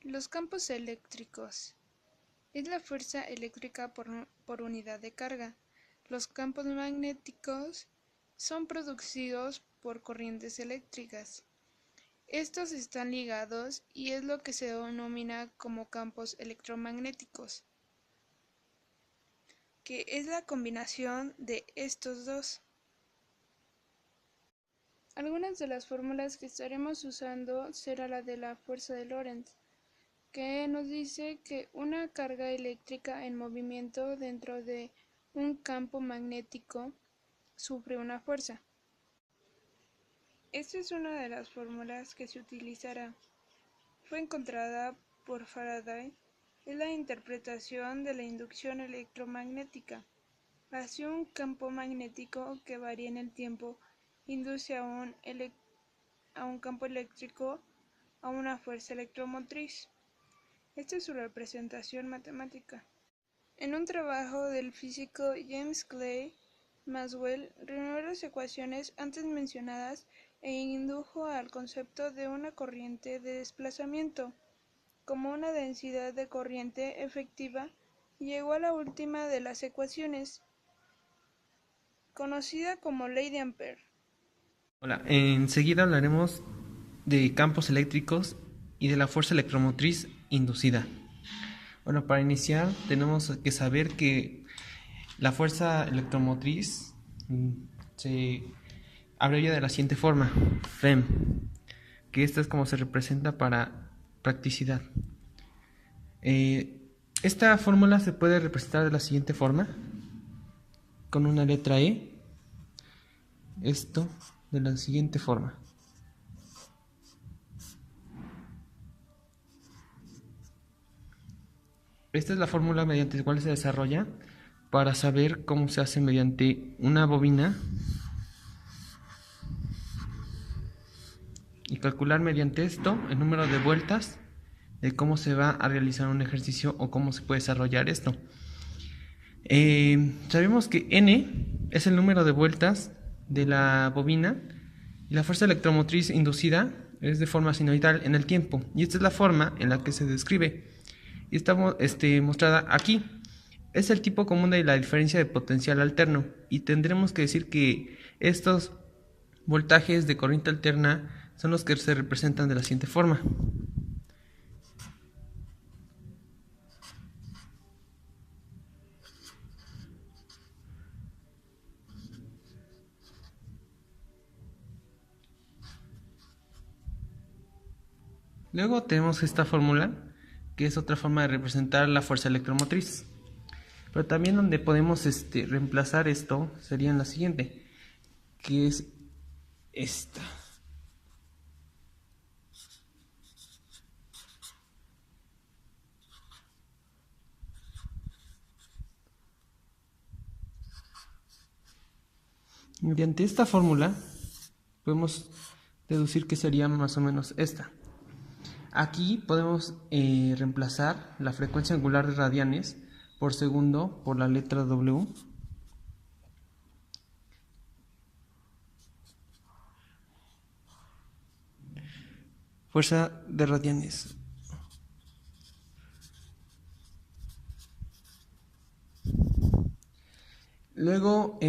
Los campos eléctricos es la fuerza eléctrica por unidad de carga. Los campos magnéticos son producidos por corrientes eléctricas. Estos están ligados y es lo que se denomina como campos electromagnéticos, que es la combinación de estos dos. Algunas de las fórmulas que estaremos usando será la de la fuerza de Lorentz, que nos dice que una carga eléctrica en movimiento dentro de un campo magnético sufre una fuerza. Esta es una de las fórmulas que se utilizará. Fue encontrada por Faraday en la interpretación de la inducción electromagnética. Así, un campo magnético que varía en el tiempo induce a un campo eléctrico a una fuerza electromotriz. Esta es su representación matemática. En un trabajo del físico James Clerk Maxwell reunió las ecuaciones antes mencionadas e indujo al concepto de una corriente de desplazamiento como una densidad de corriente efectiva y llegó a la última de las ecuaciones, conocida como ley de Ampère. Hola, enseguida hablaremos de campos eléctricos y de la fuerza electromotriz inducida. Bueno, para iniciar tenemos que saber que la fuerza electromotriz se abrevia de la siguiente forma, FEM, que esta es como se representa para practicidad. Esta fórmula se puede representar de la siguiente forma, con una letra E, esto de la siguiente forma. Esta es la fórmula mediante la cual se desarrolla para saber cómo se hace mediante una bobina y calcular mediante esto el número de vueltas de cómo se va a realizar un ejercicio o cómo se puede desarrollar esto. Sabemos que N es el número de vueltas de la bobina y la fuerza electromotriz inducida es de forma sinusoidal en el tiempo, y esta es la forma en la que se describe y está mostrada aquí. Es el tipo común de la diferencia de potencial alterno y tendremos que decir que estos voltajes de corriente alterna son los que se representan de la siguiente forma. Luego tenemos esta fórmula, que es otra forma de representar la fuerza electromotriz. Pero también donde podemos reemplazar esto sería en la siguiente, que es esta. Mediante esta fórmula podemos deducir que sería más o menos esta. Aquí podemos reemplazar la frecuencia angular de radianes por segundo por la letra W. Fuerza de radianes. Luego,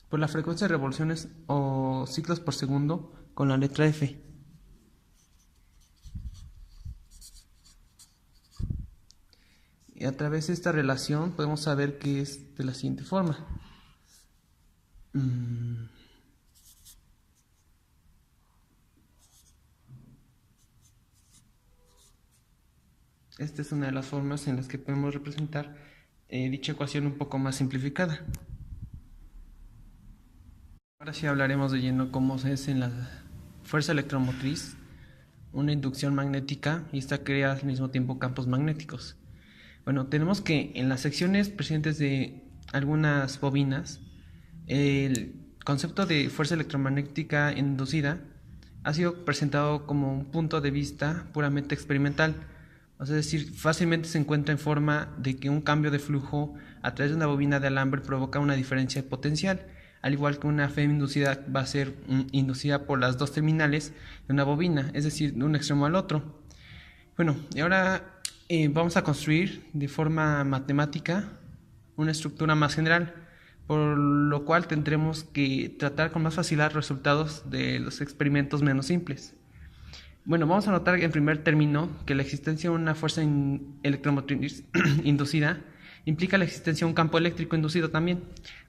por la frecuencia de revoluciones o ciclos por segundo con la letra F. Y a través de esta relación podemos saber que es de la siguiente forma. Esta es una de las formas en las que podemos representar dicha ecuación un poco más simplificada. Ahora sí hablaremos de lleno cómo es en la fuerza electromotriz, una inducción magnética, y esta crea al mismo tiempo campos magnéticos. Bueno, tenemos que en las secciones presentes de algunas bobinas, el concepto de fuerza electromagnética inducida ha sido presentado como un punto de vista puramente experimental. Es decir, fácilmente se encuentra en forma de que un cambio de flujo a través de una bobina de alambre provoca una diferencia de potencial, al igual que una FEM inducida va a ser inducida por las dos terminales de una bobina, es decir, de un extremo al otro. Bueno, y ahora vamos a construir de forma matemática una estructura más general, por lo cual tendremos que tratar con más facilidad resultados de los experimentos menos simples. Bueno, vamos a notar en primer término que la existencia de una fuerza electromotriz inducida implica la existencia de un campo eléctrico inducido también.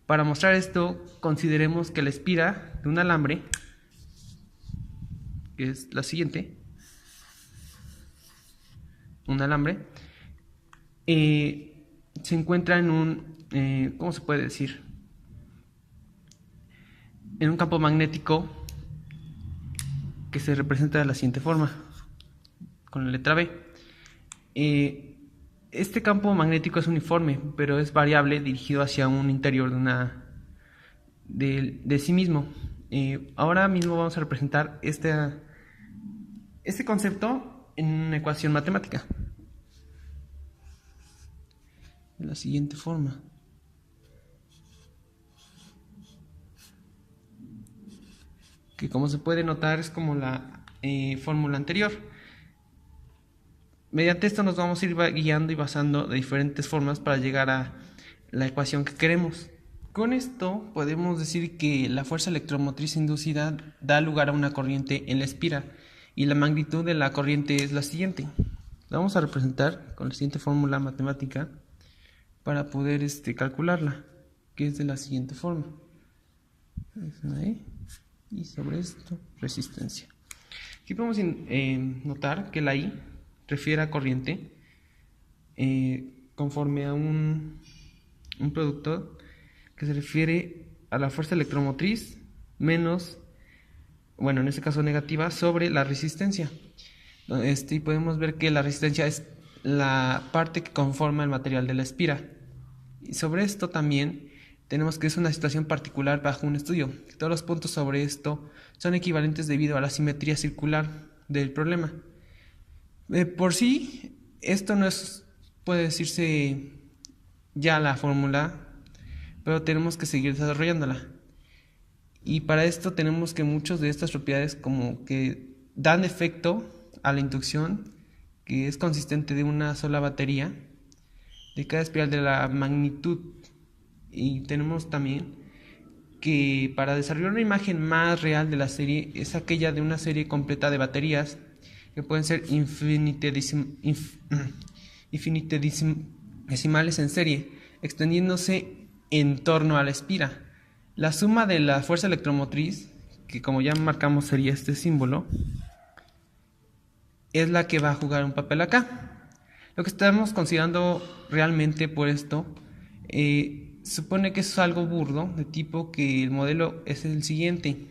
Para mostrar esto, consideremos que la espira de un alambre, que es la siguiente, un alambre, se encuentra en un, ¿cómo se puede decir? En un campo magnético que se representa de la siguiente forma, con la letra B. Este campo magnético es uniforme, pero es variable, dirigido hacia un interior de sí mismo. Ahora mismo vamos a representar este concepto en una ecuación matemática, de la siguiente forma. Que, como se puede notar, es como la fórmula anterior. Mediante esto nos vamos a ir guiando y basando de diferentes formas para llegar a la ecuación que queremos. Con esto podemos decir que la fuerza electromotriz inducida da lugar a una corriente en la espira, y la magnitud de la corriente es la siguiente. La vamos a representar con la siguiente fórmula matemática para poder calcularla, que es de la siguiente forma. Y sobre esto, resistencia. Aquí podemos notar que la I refiere a corriente conforme a un producto que se refiere a la fuerza electromotriz menos, bueno, en este caso negativa, sobre la resistencia. Y podemos ver que la resistencia es la parte que conforma el material de la espira. Y sobre esto también tenemos que es una situación particular bajo un estudio. Todos los puntos sobre esto son equivalentes debido a la simetría circular del problema. Por sí, esto no es, puede decirse ya la fórmula, pero tenemos que seguir desarrollándola. Y para esto tenemos que muchas de estas propiedades como que dan efecto a la inducción, que es consistente de una sola batería de cada espiral de la magnitud. Y tenemos también que para desarrollar una imagen más real de la serie es aquella de una serie completa de baterías que pueden ser infinitesimales en serie, extendiéndose en torno a la espira. La suma de la fuerza electromotriz, que como ya marcamos sería este símbolo, es la que va a jugar un papel acá. Lo que estamos considerando realmente por esto supone que es algo burdo, de tipo que el modelo es el siguiente.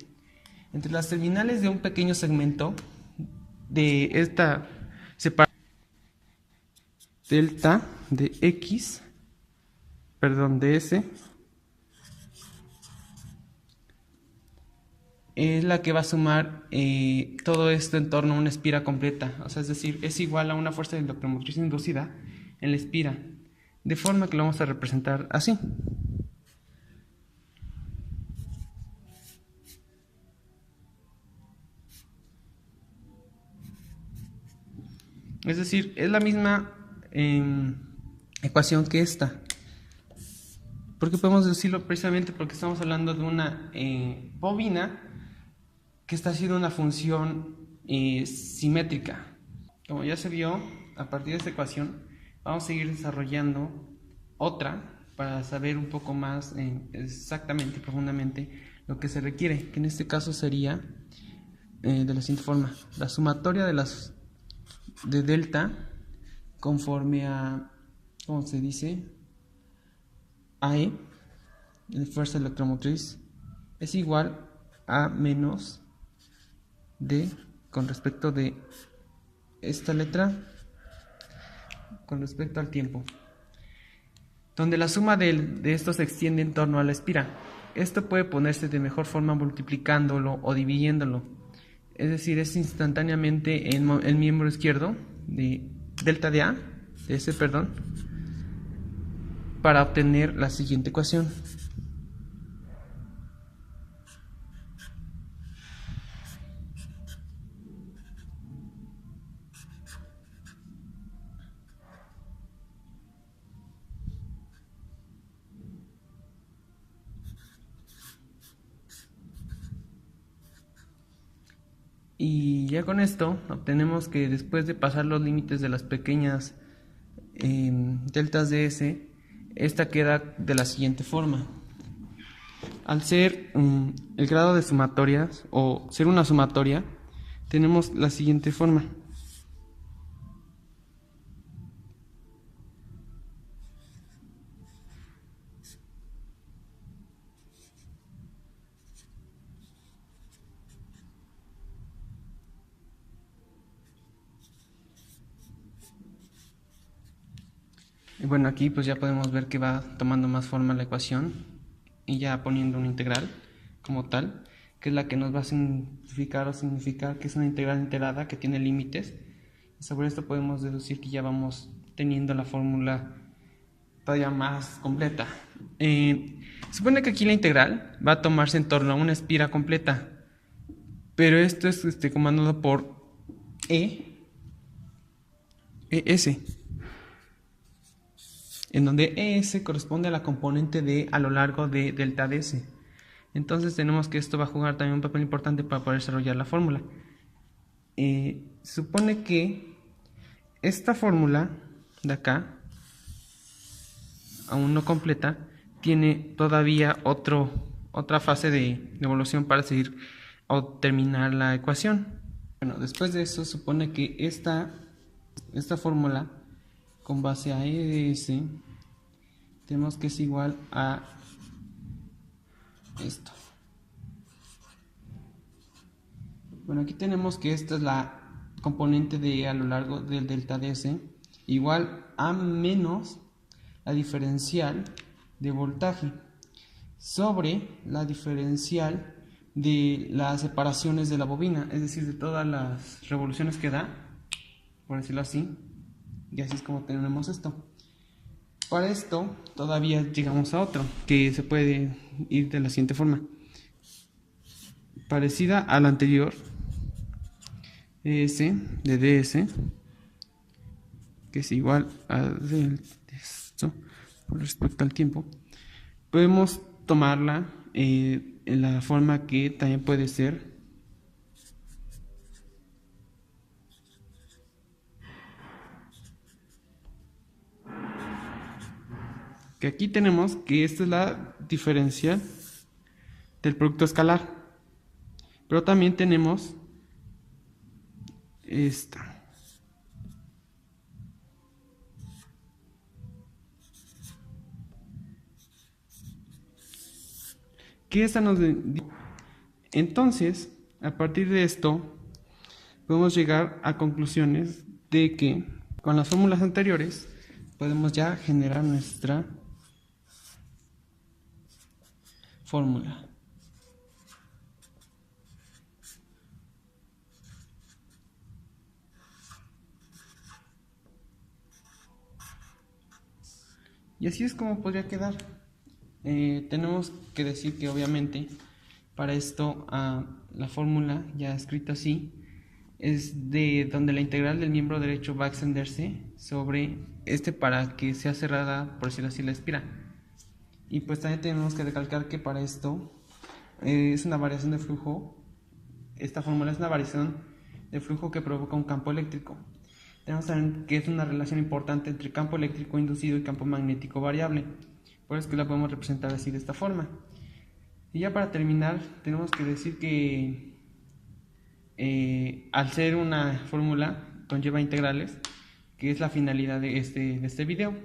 Entre las terminales de un pequeño segmento de esta separación delta de X, perdón, de S, es la que va a sumar todo esto en torno a una espira completa. O sea, es decir, es igual a una fuerza electromotriz inducida en la espira, de forma que lo vamos a representar así. Es decir, es la misma ecuación que esta. ¿Por qué podemos decirlo? Precisamente porque estamos hablando de una bobina que está haciendo una función simétrica. Como ya se vio, a partir de esta ecuación vamos a seguir desarrollando otra para saber un poco más exactamente, profundamente, lo que se requiere, que en este caso sería de la siguiente forma: la sumatoria de delta conforme a, ¿cómo se dice?, AE, la fuerza electromotriz, es igual a menos D con respecto de esta letra con respecto al tiempo, donde la suma de estos se extiende en torno a la espira. Esto puede ponerse de mejor forma multiplicándolo o dividiéndolo, es decir, es instantáneamente el miembro izquierdo de delta de A, de S, perdón, para obtener la siguiente ecuación. Y ya con esto obtenemos que después de pasar los límites de las pequeñas deltas de S, esta queda de la siguiente forma. Al ser el grado de sumatorias o ser una sumatoria, tenemos la siguiente forma. Y bueno, aquí pues ya podemos ver que va tomando más forma la ecuación y ya poniendo una integral como tal, que es la que nos va a simplificar o significar que es una integral enterada que tiene límites. Y sobre esto podemos deducir que ya vamos teniendo la fórmula todavía más completa. Supone que aquí la integral va a tomarse en torno a una espira completa, pero esto es comandado por ES, en donde ES corresponde a la componente de a lo largo de delta ds. Entonces tenemos que esto va a jugar también un papel importante para poder desarrollar la fórmula. Supone que esta fórmula de acá, aún no completa, tiene todavía otra fase de evolución para seguir o terminar la ecuación. Bueno, después de eso supone que esta fórmula con base a ES tenemos que es igual a esto. Bueno, aquí tenemos que esta es la componente de a lo largo del delta ds igual a menos la diferencial de voltaje sobre la diferencial de las separaciones de la bobina, es decir, de todas las revoluciones que da, por decirlo así, y así es como tenemos esto. Para esto todavía llegamos a otro que se puede ir de la siguiente forma, parecida a la anterior, ES de ds, que es igual a esto por respecto al tiempo. Podemos tomarla en la forma que también puede ser que aquí tenemos que esta es la diferencial del producto escalar, pero también tenemos esta, que esta nos entonces a partir de esto podemos llegar a conclusiones de que con las fórmulas anteriores podemos ya generar nuestra fórmula. Y así es como podría quedar. Tenemos que decir que obviamente para esto la fórmula ya escrita así es de donde la integral del miembro derecho va a extenderse sobre para que sea cerrada, por decirlo así, la espira. Y pues también tenemos que recalcar que para esto es una variación de flujo. Esta fórmula es una variación de flujo que provoca un campo eléctrico. Tenemos también que es una relación importante entre campo eléctrico inducido y campo magnético variable. Por eso es que la podemos representar así de esta forma. Y ya para terminar, tenemos que decir que al ser una fórmula conlleva integrales, que es la finalidad de este video.